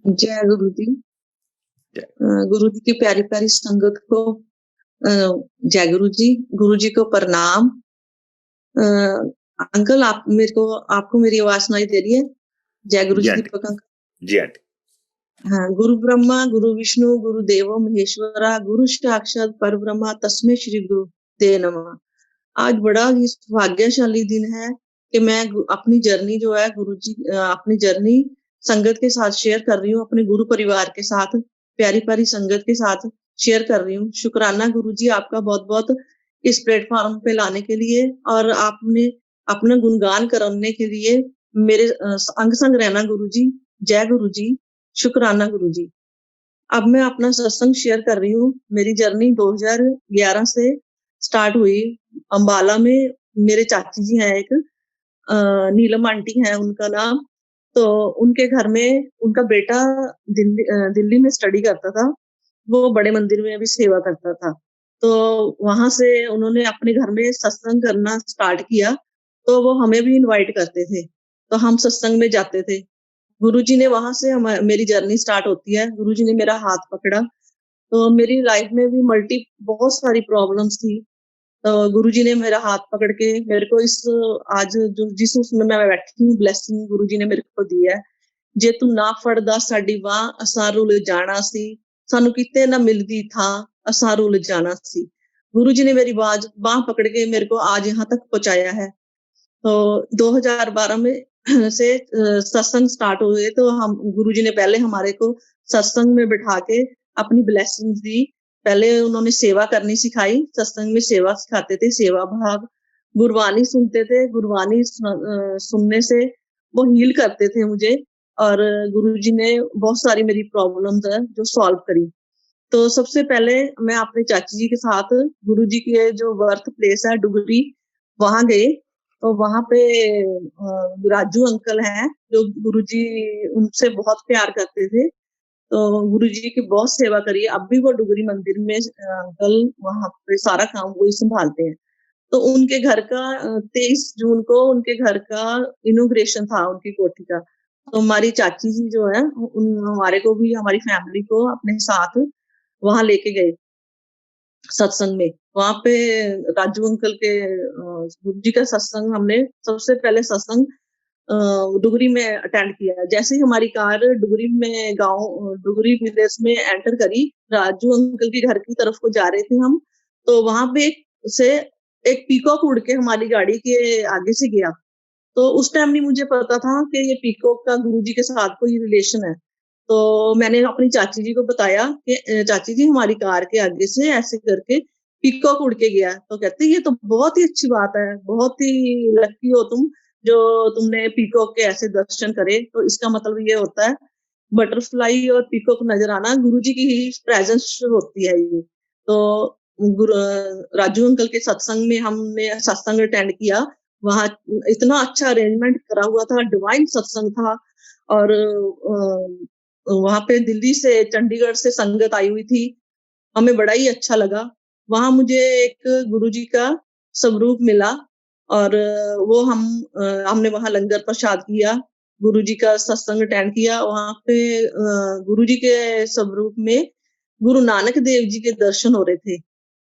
जय गुरु जी। जय। गुरु जी की प्यारी प्यारी संगत को जय गुरु जी। गुरु जी को प्रणाम। अंकल आप मेरे को आपको मेरी आवाज सुनाई दे रही है? जय गुरु जी जी आंटी। दीपक अंकल। जी आंटी। हाँ, गुरु ब्रह्मा गुरु विष्णु गुरु देवो महेश्वरा गुरु साक्षात पर ब्रह्मा तस्मै श्री गुरु दे नमः। आज बड़ा ही भाग्यशाली दिन है कि मैं अपनी जर्नी जो है गुरु जी अपनी जर्नी संगत के साथ शेयर कर रही हूँ, अपने गुरु परिवार के साथ, प्यारी प्यारी संगत के साथ शेयर कर रही हूँ। शुक्राना गुरु जी आपका बहुत बहुत इस प्लेटफॉर्म पे लाने के लिए और आपने अपना गुणगान करने के लिए मेरे अंग संग रहना गुरु जी। जय गुरु जी। शुक्राना गुरु जी। अब मैं अपना सत्संग शेयर कर रही हूँ। मेरी जर्नी 2011 से स्टार्ट हुई। अंबाला में मेरे चाची जी हैं एक, नीलम आंटी है उनका नाम। तो उनके घर में उनका बेटा दिल्ली में स्टडी करता था। वो बड़े मंदिर में भी सेवा करता था। तो वहां से उन्होंने अपने घर में सत्संग करना स्टार्ट किया। तो वो हमें भी इनवाइट करते थे, तो हम सत्संग में जाते थे। गुरुजी ने वहां से मेरी जर्नी स्टार्ट होती है। गुरुजी ने मेरा हाथ पकड़ा। तो मेरी लाइफ में भी बहुत सारी प्रॉब्लम्स थी। तो गुरुजी ने मेरा हाथ पकड़ के मेरे को इस आज जो जिस उसमें मैं बैठी हूँ ब्लेसिंग गुरुजी ने मेरे को दी है। जे तू ना फड़दा साडी बाह असां रुल जाना सी, सानू किते ना मिलदी था असां रुल जाना सी। गुरुजी ने मेरी बाह पकड़ के मेरे को आज यहाँ तक पहुंचाया है। तो 2012 में से सत्संग स्टार्ट हुए। तो हम गुरुजी ने पहले हमारे को सत्संग में बिठा के अपनी ब्लेसिंग्स दी। पहले उन्होंने सेवा करनी सिखाई। सत्संग में सेवा सिखाते थे, सेवा भाव। गुरबानी सुनते थे। गुरबानी सुनने से वो हील करते थे मुझे। और गुरुजी ने बहुत सारी मेरी प्रॉब्लम्स है जो सॉल्व करी। तो सबसे पहले मैं अपने चाची जी के साथ गुरुजी के जो बर्थ प्लेस है डुगरी, वहां गए। तो वहां पे राजू अंकल हैं जो गुरुजी उनसे बहुत प्यार करते थे। तो गुरुजी की बहुत सेवा करी। अब भी वो डुगरी मंदिर में अंकल वहां पे सारा काम वही संभालते हैं। तो उनके घर का 23 जून को उनके घर का इनोग्रेशन था, उनकी कोठी का। तो हमारी चाची जी जो है हमारे को भी हमारी फैमिली को अपने साथ वहां लेके गए सत्संग में। वहां पे राजू अंकल के गुरु जी का सत्संग हमने सबसे पहले सत्संग डुगरी में अटेंड किया। जैसे ही हमारी कार डुगरी में गांव डुगरी विलेज में एंटर करी, राजू अंकल के घर की तरफ को जा रहे थे हम। तो वहां पे से एक पीकॉक उड़ के हमारी गाड़ी के आगे से गया। तो उस टाइम नहीं मुझे पता था कि ये पीकॉक का गुरुजी के साथ कोई रिलेशन है। तो मैंने अपनी चाची जी को बताया कि चाची जी हमारी कार के आगे से ऐसे करके पीकॉक उड़ के गया। तो कहते ये तो बहुत ही अच्छी बात है, बहुत ही लकी हो तुम जो तुमने पीकॉक के ऐसे दर्शन करे। तो इसका मतलब ये होता है बटरफ्लाई और पीकॉक नजर आना गुरुजी की ही प्रेजेंस होती है ये। तो राजू अंकल के सत्संग में हमने सत्संग अटेंड किया। वहां इतना अच्छा अरेंजमेंट करा हुआ था, डिवाइन सत्संग था। और वहां पे दिल्ली से चंडीगढ़ से संगत आई हुई थी। हमें बड़ा ही अच्छा लगा। वहां मुझे एक गुरुजी का स्वरूप मिला। और वो हमने वहां लंगर प्रसाद किया, गुरुजी का सत्संग अटेंड किया। वहां पे गुरुजी के स्वरूप में गुरु नानक देव जी के दर्शन हो रहे थे।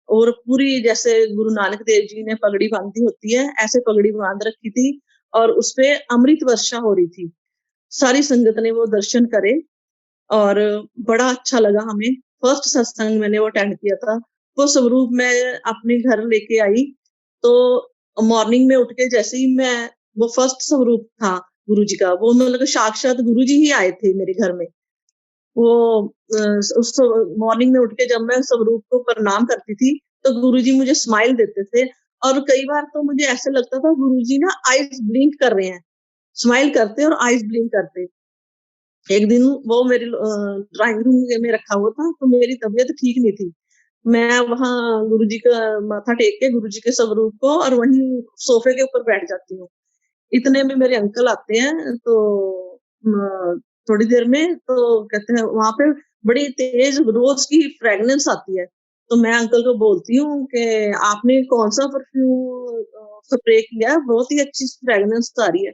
और पूरी जैसे गुरु नानक देव जी ने पगड़ी बांधी होती है ऐसे पगड़ी बांध रखी थी। और उसपे अमृत वर्षा हो रही थी। सारी संगत ने वो दर्शन करे और बड़ा अच्छा लगा हमें। फर्स्ट सत्संग मैंने वो अटेंड किया था। वो स्वरूप मैं अपने घर लेके आई। तो मॉर्निंग में उठ के जैसे ही मैं वो फर्स्ट स्वरूप था गुरु जी का, वो मतलब साक्षात गुरु जी ही आए थे मेरे घर में। वो उस मॉर्निंग में उठ के जब मैं स्वरूप को प्रणाम करती थी तो गुरुजी मुझे स्माइल देते थे। और कई बार तो मुझे ऐसे लगता था गुरुजी ना आईज ब्लिंक कर रहे हैं, स्माइल करते और आईज ब्लिंक करते। एक दिन वो मेरे ड्राइंग रूम में रखा हुआ था, तो मेरी तबीयत ठीक नहीं थी। मैं वहां गुरुजी का माथा टेक के गुरुजी के स्वरूप को और वहीं सोफे के ऊपर बैठ जाती हूँ। इतने में मेरे अंकल आते हैं। तो थोड़ी देर में तो कहते हैं वहां पे बड़ी तेज रोज की फ्रेगनेंस आती है। तो मैं अंकल को बोलती हूँ कि आपने कौन सा परफ्यूम स्प्रे किया है, बहुत ही अच्छी फ्रेगनेंस आ रही है।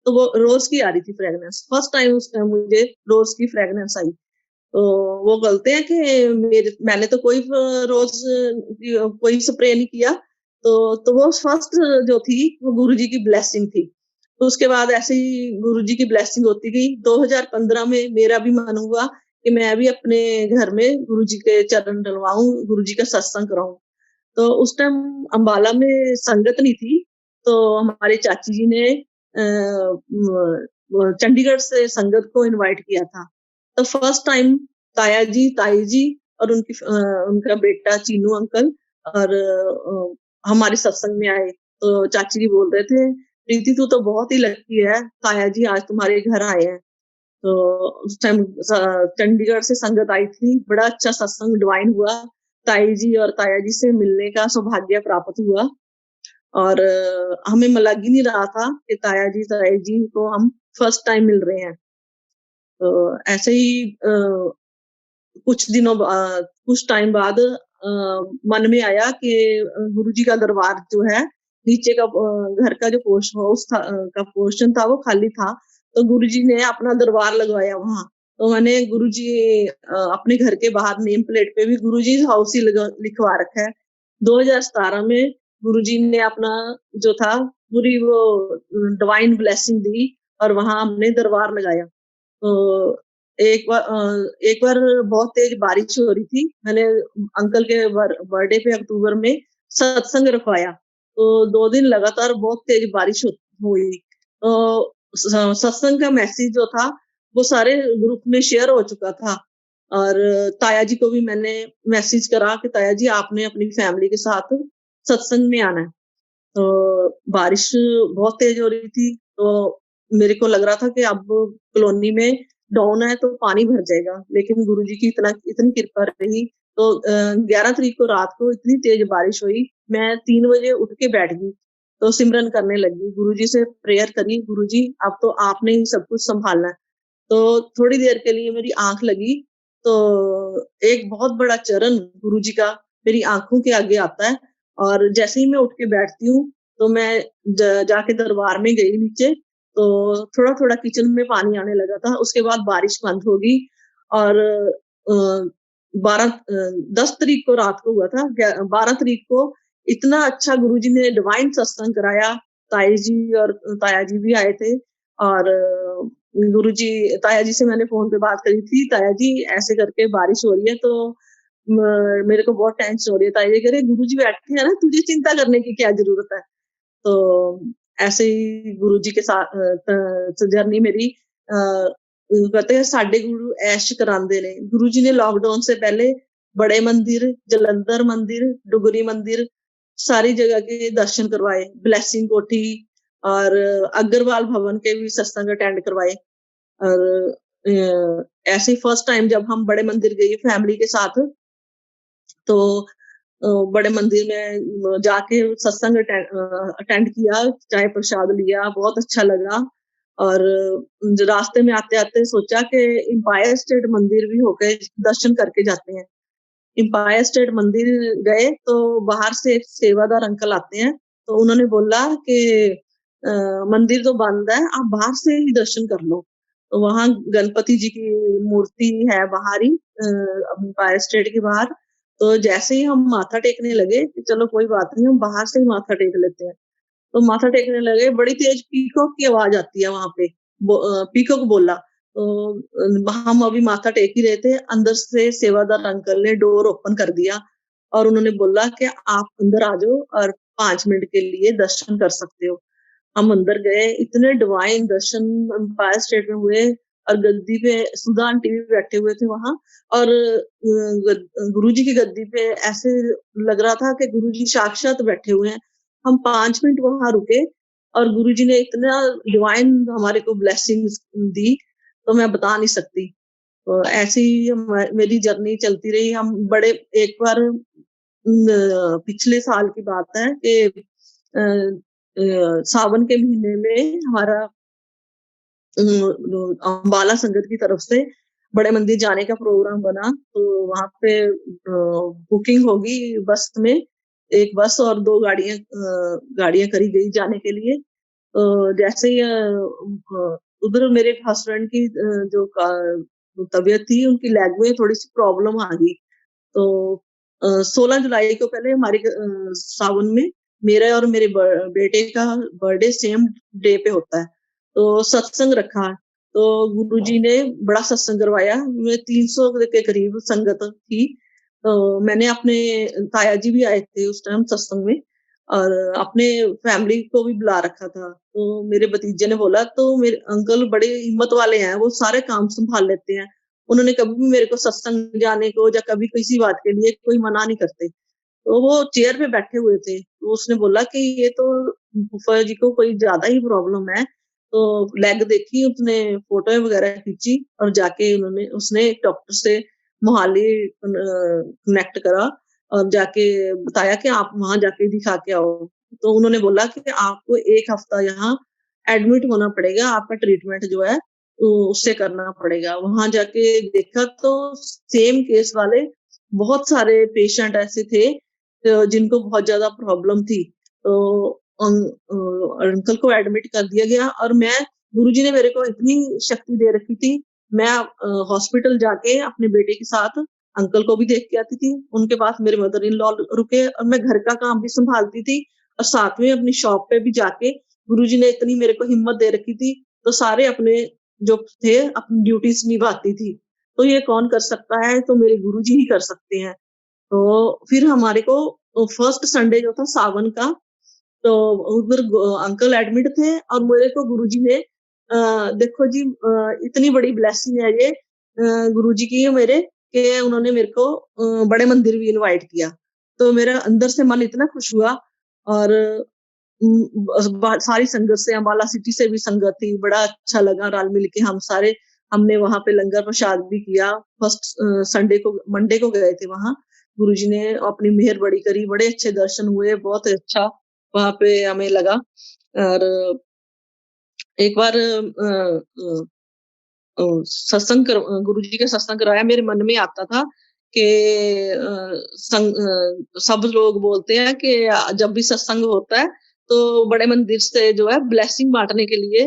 तो वो रोज की आ रही थी फ्रेग्रेंस, फर्स्ट टाइम उस टाइम मुझे रोज की फ्रेग्रेंस आई। तो वो बोलते हैं कि मैंने तो कोई रोज कोई स्प्रे नहीं किया। तो वो फर्स्ट जो थी वो गुरुजी की ब्लेसिंग थी। तो उसके बाद ऐसे ही गुरुजी की ब्लेसिंग होती गई। 2015 में मेरा भी मन हुआ कि मैं भी अपने घर में गुरुजी के चरण डलवाऊं, गुरुजी का सत्संग कराऊं। तो उस टाइम अंबाला में संगत नहीं थी, तो हमारे चाची जी ने चंडीगढ़ से संगत को इनवाइट किया था। तो फर्स्ट टाइम ताया जी, ताई जी और उनका बेटा चीनू अंकल और हमारे सत्संग में आए। तो चाची जी बोल रहे थे, प्रीति तू तो बहुत ही लकी है, ताया जी आज तुम्हारे घर आए हैं। तो उस टाइम चंडीगढ़ से संगत आई थी, बड़ा अच्छा सत्संग डिवाइन हुआ। ताई जी और ताया जी से मिलने का सौभाग्य प्राप्त हुआ और हमें लग ही नहीं रहा था कि ताया जी ताई जी को हम फर्स्ट टाइम मिल रहे हैं। तो ऐसे ही कुछ टाइम बाद मन में आया कि गुरुजी का दरबार जो है नीचे का घर का जो पोर्शन था वो खाली था। तो गुरुजी ने अपना दरबार लगवाया वहां। तो मैंने गुरुजी अपने घर के बाहर नेम प्लेट पे भी गुरुजी हाउस ही लिखवा रखा है। 2017 में गुरुजी ने अपना जो था पूरी वो डिवाइन ब्लेसिंग दी और वहां हमने दरबार लगाया। तो एक बार बहुत तेज बारिश हो रही थी। मैंने अंकल के बर्थडे पे अक्टूबर में सत्संग रखवाया। तो 2 दिन लगातार बहुत तेज बारिश हुई। तो सत्संग का मैसेज जो था वो सारे ग्रुप में शेयर हो चुका था और ताया जी को भी मैंने मैसेज करा कि ताया जी आपने अपनी फैमिली के साथ सत्संग में आना है। तो बारिश बहुत तेज हो रही थी। तो मेरे को लग रहा था कि अब कॉलोनी में डाउन है तो पानी भर जाएगा, लेकिन गुरुजी की इतनी कृपा रही। तो 11 तारीख को रात को इतनी तेज बारिश हुई, मैं 3 बजे उठ के बैठ गई। तो सिमरन करने लगी, गुरुजी से प्रेयर करी, गुरुजी अब तो आपने ही सब कुछ संभालना है। तो थोड़ी देर के लिए मेरी आंख लगी, तो एक बहुत बड़ा चरण गुरुजी का मेरी आंखों के आगे आता है और जैसे ही मैं उठ के बैठती हूँ तो मैं जाके दरबार में गई नीचे। तो थोड़ा थोड़ा किचन में पानी आने लगा था। उसके बाद बारिश बंद हो गई और 10 तारीख को रात को हुआ था। 12 तारीख को इतना अच्छा गुरुजी ने डिवाइन सत्संग कराया। ताई जी और ताया जी भी आए थे और गुरुजी ताया जी से मैंने फोन पे बात करी थी, ताया जी ऐसे करके बारिश हो रही है तो मेरे को बहुत टेंशन हो रही है। ताया जी कह रहे गुरुजी बैठे हैं ना, तुझे चिंता करने की क्या जरूरत है। तो ऐसे ही गुरुजी के साथ जर्नी मेरी कहते हैं साडे गुरु ऐश करांदे ने। गुरुजी ने लॉकडाउन से पहले बड़े मंदिर, जलंधर मंदिर, डुगरी मंदिर सारी जगह के दर्शन करवाए। ब्लेसिंग कोठी और अग्रवाल भवन के भी सत्संग अटेंड करवाए। और ऐसे ही फर्स्ट टाइम जब हम बड़े मंदिर गए फैमिली के साथ, तो बड़े मंदिर में जाके सत्संग अटेंड किया, चाय प्रसाद लिया, बहुत अच्छा लगा। और रास्ते में आते आते सोचा कि एम्पायर स्टेट मंदिर भी होके दर्शन करके जाते हैं। एम्पायर स्टेट मंदिर गए तो बाहर से एक सेवादार अंकल आते हैं, तो उन्होंने बोला कि मंदिर तो बंद है, आप बाहर से ही दर्शन कर लो। तो वहां गणपति जी की मूर्ति है बाहर ही, एम्पायर स्टेट के बाहर। तो जैसे ही हम माथा टेकने लगे कि चलो कोई बात नहीं, हम बाहर से ही माथा टेक लेते हैं। तो माथा टेकने लगे, बड़ी तेज पीकॉक की आवाज आती है वहां पे। पीकॉक बोला। तो हम अभी माथा टेक ही रहे थे, अंदर से सेवादार अंकल ने डोर ओपन कर दिया और उन्होंने बोला कि आप अंदर आ जाओ और 5 मिनट के लिए दर्शन कर सकते हो। हम अंदर गए, इतने डिवाइन दर्शन एम्पायर स्टेट में हुए। और गद्दी पे सुधा आंटी भी बैठे हुए थे वहां। और गुरुजी की गद्दी पे ऐसे लग रहा था कि गुरुजी साक्षात बैठे हुए हैं। हम 5 मिनट वहां रुके और गुरुजी ने इतना डिवाइन हमारे को ब्लेसिंग्स दी, तो मैं बता नहीं सकती। तो ऐसी मेरी जर्नी चलती रही। हम बड़े एक बार पिछले साल की बात है कि सावन के महीने में हमारा अंबाला संगत की तरफ से बड़े मंदिर जाने का प्रोग्राम बना। तो वहां पे बुकिंग होगी बस में, एक बस और 2 गाड़ियां करी गई जाने के लिए। जैसे ही उधर मेरे हस्बैंड की जो तबीयत थी, उनकी लेग में थोड़ी-सी प्रॉब्लम आ गई। तो 16 जुलाई को पहले हमारे सावन में मेरा और मेरे बेटे का बर्थडे सेम डे पे होता है। तो सत्संग रखा, तो गुरुजी ने बड़ा सत्संग करवाया। मैं 300 के करीब संगत थी। तो मैंने अपने ताया जी भी आए थे उस टाइम सत्संग में, और अपने फैमिली को भी बुला रखा था। तो मेरे भतीजे ने बोला, तो मेरे अंकल बड़े हिम्मत वाले हैं, वो सारे काम संभाल लेते हैं। उन्होंने कभी भी मेरे को सत्संग जाने को या कभी किसी बात के लिए कोई मना नहीं करते। तो वो चेयर पे बैठे हुए थे, तो उसने बोला कि ये तो फूफा जी को कोई ज़्यादा ही प्रॉब्लम है। तो लेग देखी, उसने फ़ोटो वगैरह खींची और जाके उसने एक डॉक्टर से मोहाली कनेक्ट करा और जाके बताया कि आप वहाँ जाके दिखा के आओ। तो उन्होंने बोला कि आपको 1 हफ्ता यहाँ एडमिट होना पड़ेगा, आपका ट्रीटमेंट जो है उससे करना पड़ेगा। वहाँ जाके देखा तो सेम केस वाले बहुत सारे पेशेंट ऐसे थे जिनको बहुत ज़्यादा प्रॉब्लम थी। तो अंकल को एडमिट कर दिया गया, और मैं गुरुजी ने मेरे को इतनी शक्ति दे रखी थी, मैं हॉस्पिटल जाके अपने बेटे के साथ अंकल को भी देख के आती थी। उनके पास मेरे मदर इन लॉ रुके, और मैं घर का काम भी संभालती थी और साथ में अपनी शॉप पे भी जाके गुरुजी ने इतनी मेरे को हिम्मत दे रखी थी, तो सारे अपने जो थे अपनी ड्यूटीज निभाती थी। तो ये कौन कर सकता है? तो मेरे गुरुजी ही कर सकते हैं। तो फिर हमारे को फर्स्ट संडे जो था सावन का, तो उधर अंकल एडमिट थे और मेरे को गुरुजी ने देखो जी, इतनी बड़ी ब्लेसिंग है ये गुरुजी की मेरे, कि उन्होंने मेरे को बड़े मंदिर भी इनवाइट किया। तो मेरा अंदर से मन इतना खुश हुआ। और सारी संगत से, अम्बाला सिटी से भी संगत थी, बड़ा अच्छा लगा। रल मिल के हम सारे, हमने वहां पे लंगर प्रसाद भी किया। फर्स्ट संडे को, मंडे को गए थे वहां। गुरुजी ने अपनी मेहर बड़ी करी, बड़े अच्छे दर्शन हुए, बहुत अच्छा वहां पे हमें लगा। और एक बार सत्संग गुरुजी का सत्संग करवाया, मेरे मन में आता था कि सब लोग बोलते हैं कि जब भी सत्संग होता है तो बड़े मंदिर से जो है ब्लेसिंग बांटने के लिए,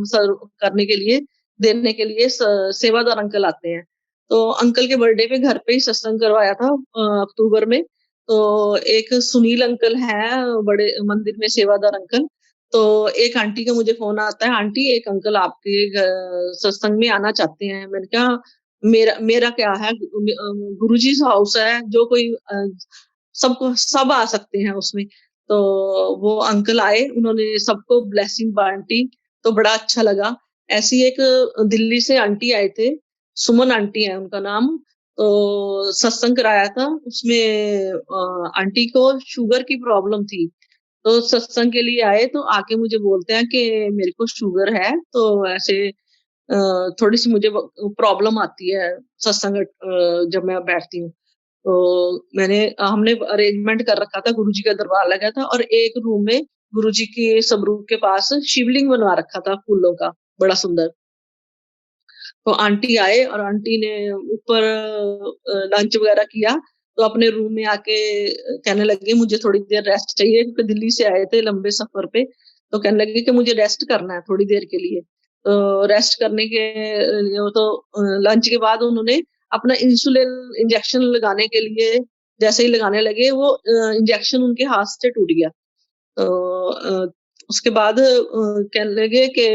सर्व करने के लिए, देने के लिए सेवादार अंकल आते हैं। तो अंकल के बर्थडे पे घर पे ही सत्संग करवाया था अक्टूबर में। तो एक सुनील अंकल है, बड़े मंदिर में सेवादार अंकल। तो एक आंटी का मुझे फ़ोन आता है, "आंटी, एक अंकल आपके सत्संग में आना चाहते हैं।" मैंने कहा, "मेरा मेरा क्या है, गुरुजी's हाउस है, जो कोई सबको सब आ सकते हैं उसमें।" तो वो अंकल आए, उन्होंने सबको ब्लेसिंग बाँटी, तो बड़ा अच्छा लगा। ऐसी एक दिल्ली से आंटी आए थे, सुमन आंटी है उनका नाम। तो सत्संग कराया था, उसमें आंटी को शुगर की प्रॉब्लम थी। तो सत्संग के लिए आए, तो आके मुझे बोलते हैं कि मेरे को शुगर है, तो ऐसे थोड़ी-सी मुझे प्रॉब्लम आती है सत्संग जब मैं बैठती हूँ। तो हमने अरेंजमेंट कर रखा था, गुरुजी का दरबार लगा था और एक रूम में गुरुजी के स्वरूप के पास शिवलिंग बनवा रखा था फूलों का, बड़ा सुंदर। तो आंटी आए और आंटी ने ऊपर लंच वगैरह किया, तो अपने रूम में आके कहने लगे मुझे थोड़ी देर रेस्ट चाहिए, क्योंकि दिल्ली से आए थे लंबे सफर पे। तो कहने लगे कि मुझे रेस्ट करना है थोड़ी देर के लिए। तो रेस्ट करने के लिए वो तो लंच के बाद उन्होंने अपना इंसुलिन इंजेक्शन लगाने के लिए जैसे ही लगाने लगे, वो इंजेक्शन उनके हाथ से टूट गया। तो उसके बाद कहने लगे कि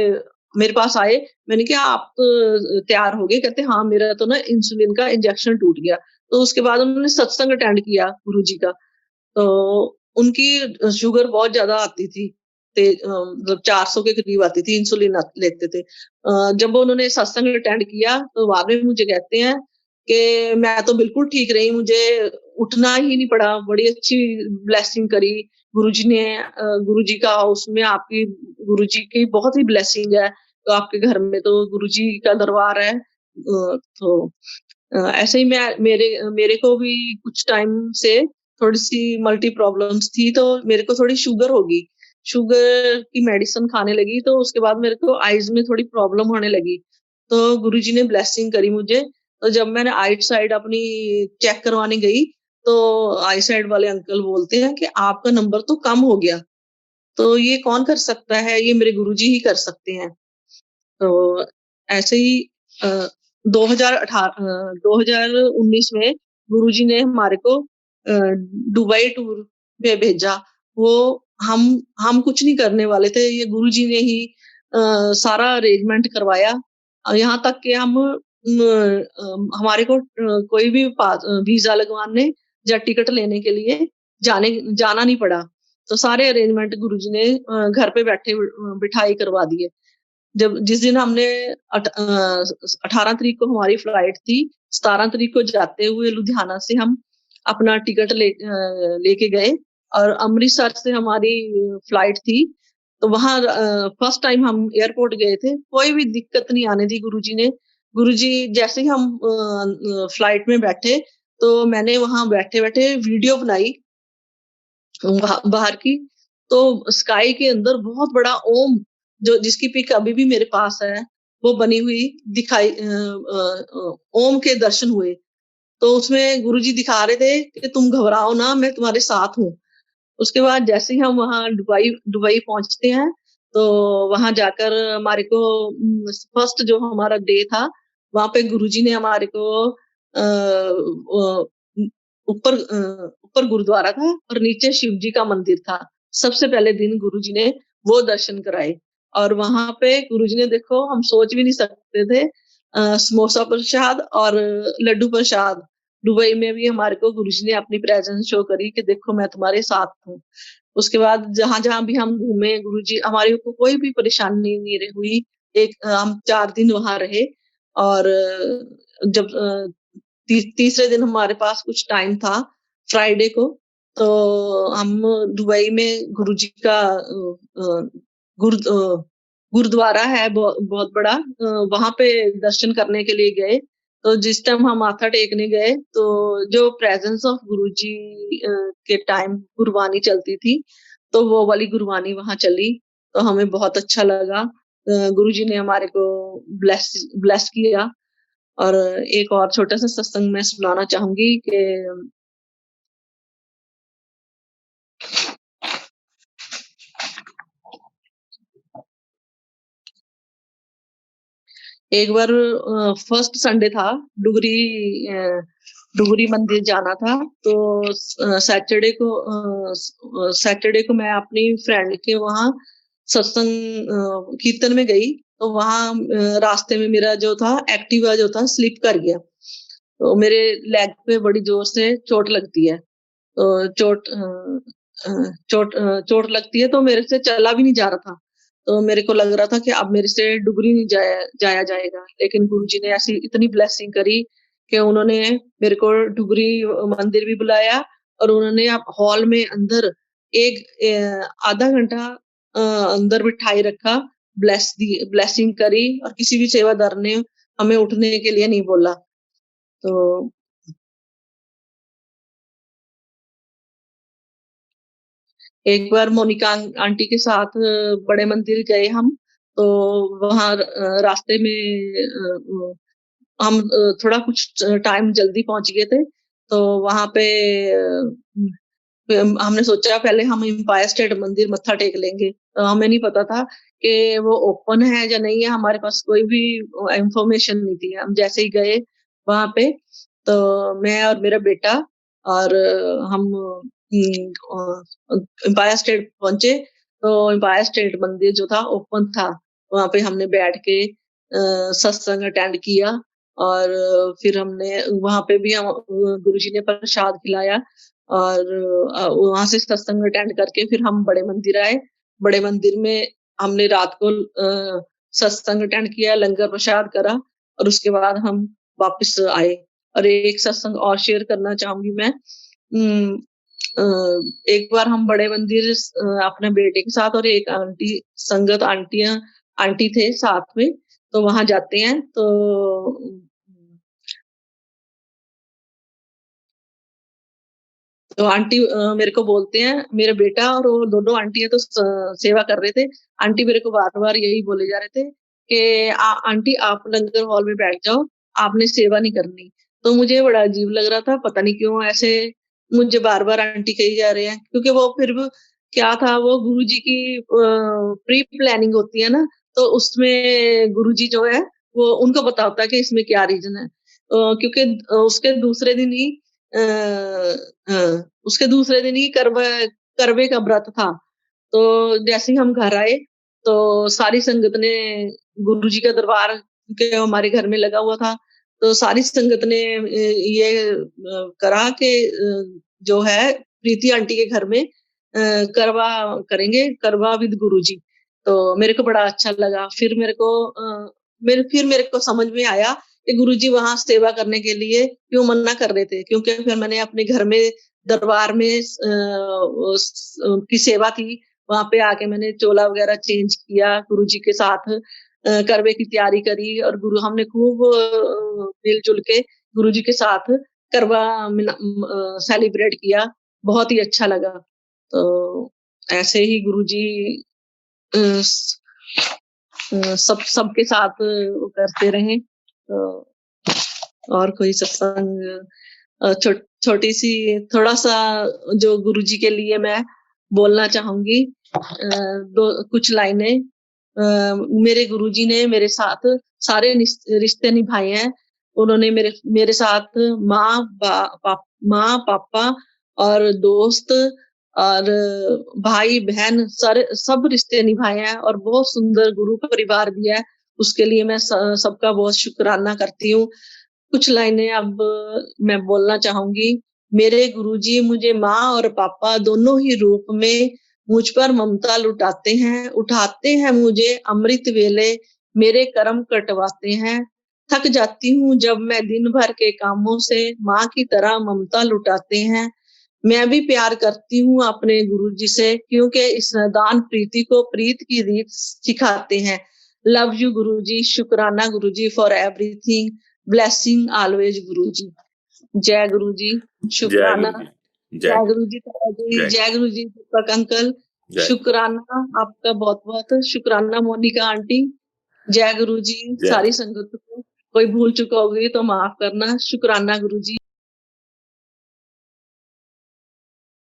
मेरे पास आए, मैंने कहा आप तैयार हो गए? कहते हाँ, मेरा तो ना इंसुलिन का इंजेक्शन टूट गया। तो उसके बाद उन्होंने सत्संग अटेंड किया गुरुजी का। तो उनकी शुगर बहुत ज़्यादा आती थी, मतलब 400 के करीब आती थी, इंसुलिन लेते थे। जब उन्होंने सत्संग अटेंड किया, तो बाद में मुझे कहते हैं कि मैं तो बिल्कुल ठीक रही, मुझे उठना ही नहीं पड़ा, बड़ी अच्छी ब्लेसिंग करी गुरुजी ने। गुरुजी का हाउस में आपकी, गुरुजी की बहुत ही ब्लेसिंग है, तो आपके घर में तो गुरुजी का दरबार है। तो ऐसे ही मेरे मेरे को भी कुछ टाइम से थोड़ी-सी मल्टी प्रॉब्लम्स थी, तो मेरे को थोड़ी शुगर हो गई। शुगर की मेडिसिन खाने लगी, तो उसके बाद मेरे को आइज़ में थोड़ी प्रॉब्लम होने लगी। तो गुरुजी ने ब्लेसिंग करी मुझे, तो जब मैंने आइट साइड अपनी चेक करवाने गई, तो आई साइड वाले अंकल बोलते हैं कि आपका नंबर तो कम हो गया। तो ये कौन कर सकता है? ये मेरे गुरुजी ही कर सकते हैं। तो ऐसे ही अ, 2019 में गुरुजी ने हमारे को दुबई टूर पे भेजा। वो हम कुछ नहीं करने वाले थे, ये गुरुजी ने ही सारा अरेंजमेंट करवाया। यहाँ तक कि हमारे को कोई भी वीज़ा लगवाने या टिकट लेने के लिए जाना नहीं पड़ा। तो सारे अरेंजमेंट गुरुजी ने घर पे बैठे बिठाई करवा दिए। जब जिस दिन हमने 18 तारीख को हमारी फ्लाइट थी, 17 तारीख को जाते हुए लुधियाना से हम अपना टिकट लेके गए और अमृतसर से हमारी फ्लाइट थी। तो वहाँ फर्स्ट टाइम हम एयरपोर्ट गए थे, कोई भी दिक्कत नहीं आने दी गुरुजी ने। गुरुजी जैसे ही हम फ्लाइट में बैठे, तो मैंने वहाँ बैठे-बैठे वीडियो बनाई बाहर की। तो स्काई के अंदर बहुत बड़ा ओम, जो जिसकी पिक अभी भी मेरे पास है, वो बनी हुई दिखाई ओम के दर्शन हुए। तो उसमें गुरुजी दिखा रहे थे कि तुम घबराओ ना, मैं तुम्हारे साथ हूँ। उसके बाद जैसे ही हम वहाँ दुबई दुबई पहुँचते हैं, तो वहाँ जाकर हमारे को फर्स्ट जो हमारा डे था, वहाँ पे गुरुजी ने हमारे को ऊपर गुरुद्वारा था और नीचे शिव जी का मंदिर था। सबसे पहले दिन गुरुजी ने वो दर्शन कराए और वहाँ पे गुरुजी ने देखो हम सोच भी नहीं सकते थे समोसा प्रसाद और लड्डू प्रसाद दुबई में भी हमारे को गुरुजी ने अपनी प्रेजेंस शो करी कि देखो मैं तुम्हारे साथ हूँ। उसके बाद जहाँ-जहाँ भी हम घूमे गुरुजी हमारे को कोई भी परेशानी नहीं हुई। हम 4 दिन वहाँ रहे और जब तीसरे दिन हमारे पास कुछ टाइम था फ्राइडे को, तो हम दुबई में गुरुजी का गुरुद्वारा है बहुत बड़ा, वहाँ पे दर्शन करने के लिए गए। तो जिस टाइम हम माथा टेकने गए, तो जो प्रेजेंस ऑफ गुरुजी के टाइम गुरबानी चलती थी, तो वो वाली गुरबानी वहाँ चली, तो हमें बहुत अच्छा लगा। गुरुजी ने हमारे को ब्लेस ब्लेस किया। और एक और छोटा-सा सत्संग मैं सुनाना चाहूँगी कि एक बार फर्स्ट संडे था, डुगरी डुगरी मंदिर जाना था, तो सैटरडे को मैं अपनी फ्रेंड के वहाँ सत्संग कीर्तन में गई, तो वहाँ रास्ते में मेरा जो था एक्टिवा जो था स्लिप कर गया। तो मेरे लेग पे बड़ी ज़ोर से चोट लगती है। चोट लगती है तो मेरे से चला भी नहीं जा रहा था। तो मेरे को लग रहा था कि अब मेरे से डुगरी नहीं जाया जाएगा। लेकिन गुरुजी ने ऐसी इतनी ब्लेसिंग करी कि उन्होंने मेरे को डुगरी मंदिर भी बुलाया और उन्होंने अब हॉल में अंदर आधा घंटा अंदर बिठाए रखा, ब्लेसिंग करी और किसी भी सेवादार ने हमें उठने के लिए नहीं बोला। तो एक बार मोनिका आंटी के साथ बड़े मंदिर गए हम, तो वहाँ रास्ते में हम थोड़ा कुछ टाइम जल्दी पहुँच गए थे, तो वहाँ पे हमने सोचा पहले हम एम्पायर स्टेट मंदिर मत्था टेक लेंगे। हमें नहीं पता था कि वो ओपन है या नहीं है, हमारे पास कोई भी इन्फॉर्मेशन नहीं थी। हम जैसे ही गए वहाँ पे, तो मैं और मेरा बेटा और हम एम्पायर स्टेट पहुँचे, तो एम्पायर स्टेट मंदिर जो था ओपन था। वहाँ पे हमने बैठ के सत्संग अटेंड किया और फिर हमने वहाँ पे भी गुरुजी ने प्रसाद खिलाया और वहाँ से सत्संग अटेंड करके फिर हम बड़े मंदिर आए। बड़े मंदिर में हमने रात को सत्संग अटेंड किया, लंगर प्रसाद करा और उसके बाद हम वापस आए। और एक सत्संग और शेयर करना चाहूँगी मैं। उम, अ, एक बार हम बड़े मंदिर अपने बेटे के साथ और एक संगत आंटी थे साथ में, तो वहाँ जाते हैं तो आंटी मेरे को बोलते हैं, मेरा बेटा और वो दोनों आंटियाँ तो सेवा कर रहे थे। आंटी मेरे को बार-बार यही बोले जा रहे थे कि आंटी आप लंगर हॉल में बैठ जाओ, आपने सेवा नहीं करनी। तो मुझे बड़ा अजीब लग रहा था, पता नहीं क्यों ऐसे मुझे बार-बार आंटी कही जा रहे हैं, क्योंकि वो फिर भी क्या था वो गुरुजी की प्री प्लानिंग होती है ना, तो उसमें गुरुजी जो है वो उनको पता होता है कि इसमें क्या रीजन है। क्योंकि उसके दूसरे दिन ही उसके दूसरे दिन ही करवे का व्रत था। तो जैसे ही हम घर आए तो सारी संगत ने गुरुजी का दरबार के हमारे घर में लगा हुआ था, तो सारी संगत ने ये करा कि जो है प्रीति आंटी के घर में करवा करेंगे, करवा विद गुरुजी। तो मेरे को बड़ा अच्छा लगा। फिर मेरे को समझ में आया कि गुरुजी वहां सेवा करने के लिए क्यों मना कर रहे थे, क्योंकि फिर मैंने अपने घर में दरबार में की सेवा थी, वहां पे आके मैंने चोला वगैरह चेंज किया, गुरुजी के साथ करवे की तैयारी करी और गुरु हमने खूब मिलजुल के गुरुजी के साथ करवा सेलिब्रेट किया। बहुत ही अच्छा लगा। तो ऐसे ही गुरुजी सबके साथ करते रहे। तो और कोई सत्संग छोटी सी थोड़ा सा जो गुरुजी के लिए मैं बोलना चाहूंगी, दो कुछ लाइनें। मेरे गुरुजी ने मेरे साथ सारे रिश्ते निभाए हैं। उन्होंने मेरे साथ माँ पापा और दोस्त और भाई बहन सारे सब रिश्ते निभाए हैं और बहुत सुंदर गुरु परिवार दिया है। उसके लिए मैं सबका बहुत शुक्राना करती हूँ। कुछ लाइनें अब मैं बोलना चाहूंगी। मेरे गुरुजी मुझे माँ और पापा दोनों ही रूप में मुझ पर ममता लुटाते हैं, उठाते हैं मुझे अमृत वेले, मेरे कर्म कटवाते हैं। थक जाती हूँ जब मैं दिन भर के कामों से, माँ की तरह ममता लुटाते हैं। मैं भी प्यार करती हूँ अपने गुरुजी से, क्योंकि इस दान प्रीति को प्रीत की रीत सिखाते हैं। लव यू गुरुजी, शुक्राना गुरुजी फॉर एवरीथिंग, ब्लेसिंग ऑलवेज गुरुजी। जय गुरुजी, जय शुक्राना। गुरुजी, जय गुरुजी, जय गुरुजी दीपक अंकल, शुक्राना आपका बहुत बहुत शुक्राना। मोनिका आंटी, जय गुरुजी। सारी संगत को कोई भूल चुका होगी तो माफ करना। शुक्राना गुरुजी।